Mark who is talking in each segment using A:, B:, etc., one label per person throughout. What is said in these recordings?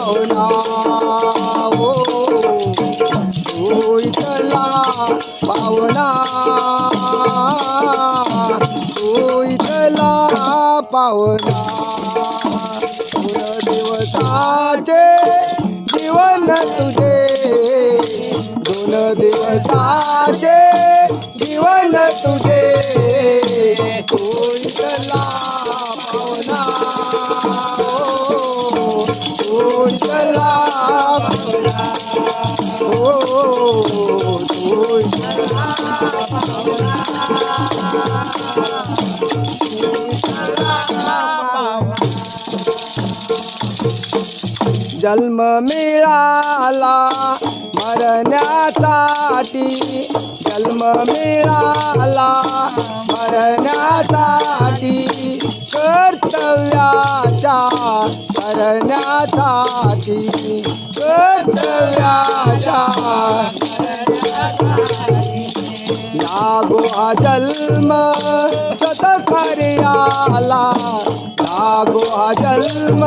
A: पाहुणा हो तू इथला पाहुणा तू इथला पाहुणा दिवसाचे जीवन तुझे दोन दिवसाचे जीवन तुझे तू इथला पाहुणा तू इथला पाहुणा तू इथला जन्म मिळाला मरण्यासाठी जन्म मिळाला मरण्यासाठी कर्तव्याच्या करण्यासाठी कर्तव्याच्या लागो हा जन्म सतकार्याला लागो हा जन्म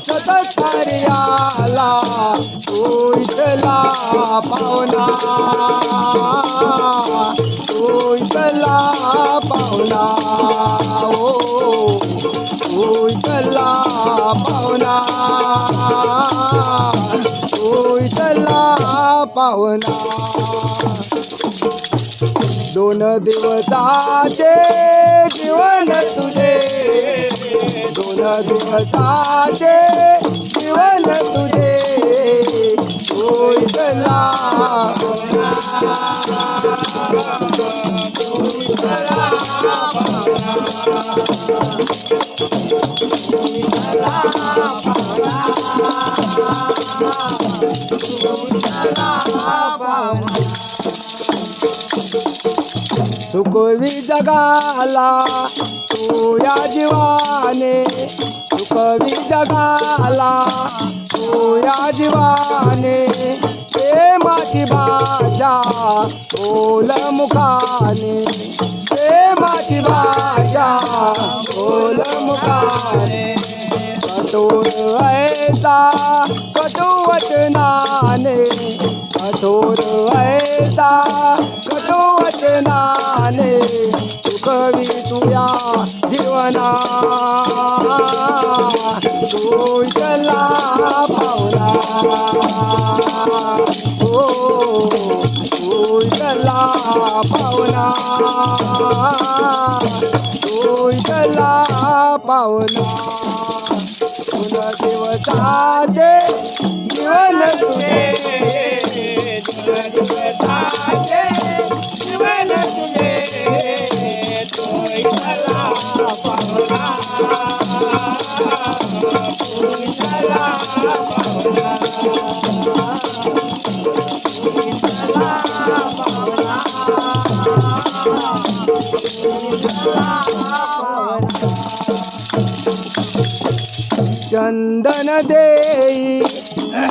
A: सतकार्याला तू इथला पाहुणा तू इथला पाहुणा हो तू इथला पाहुणा तू इथला पाहुणा दोन दिवसाचे जीवन तुझे दोन दिवसाचे जीवन तुझे तू इथला सुखवी जगाला तू या जीवाने सुखवी जगाला तू या जीवाने प्रेमाची भाषा बोल मुखाने प्रेमाची भाषा बोल मुखाने कठोर ऐसा कटुवचनाने कठोर ऐसा कटुवचनाने सुखवी तुया जीवना तू इथला पाहुणा हो तू इथला पाहुणा तू इथला पाहुणा दोन दिवसाचे जीवन तुझे दोन दिवसाचे जीवन तुझे तू इथला पाहुणा तू इथला पाहुणा तू इथला पाहुणा चंदन देई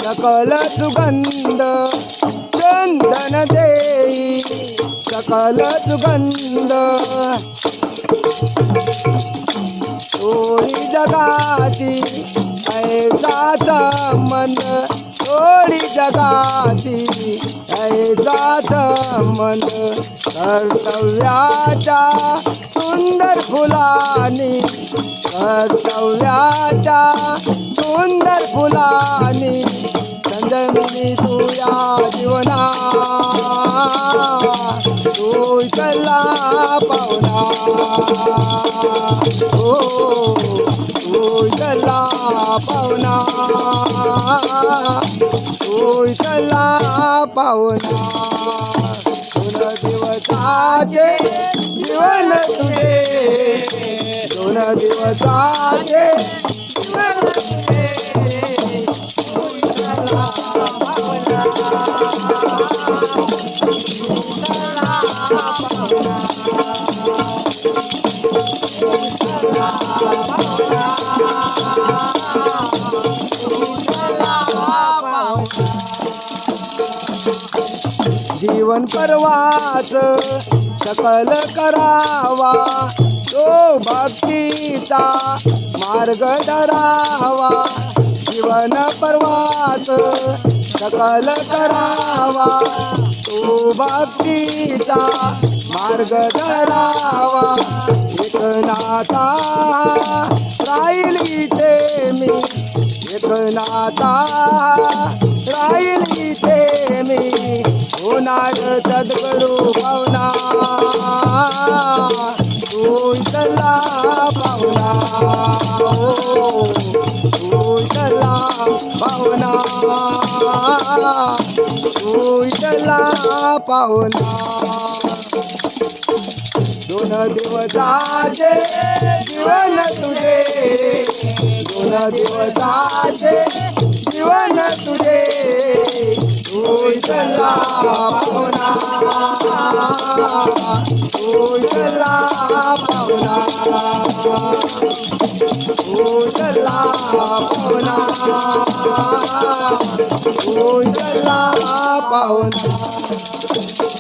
A: सकल सुगंध चंदन देई सकल सुगंध थोडी जगाची ऐसा संबंध थोडी जगाची ऐसा संबंध कर्तव्याच्या सुंदर फुलानी कर्तव्याच्या सुंदर फुलानी संजमिनी तुया जीवना तू इथला पाहुणा हो तू इथला पाहुणा तू इथला पाहुणा दोन दिवसाचे जीवन तुझे दोन दिवसाचे जीवन तुझे तू इथला पाहुणा तू इथला पाहुणा तू इथला पाहुणा तू इथला पाहुणा जीवन परवाच सकल करावा तो भक्तीचा मार्ग धरावा जीवन पर्वात सकल करावा तो भक्तीचा मार्ग धरावा एकनाथा राहील इथे मी एकनाथा राहील इथे मी होणार सद्गुरु भावना तू चला भावना तू चला भावना तू चला पाहुणा दोन दिवसाचे जीवन तुझे दोन दिवसाचे जीवन तुझे तू चला पाहुणा तू चला पाहुणा तू चला पाहुणा तू चला पाहुणा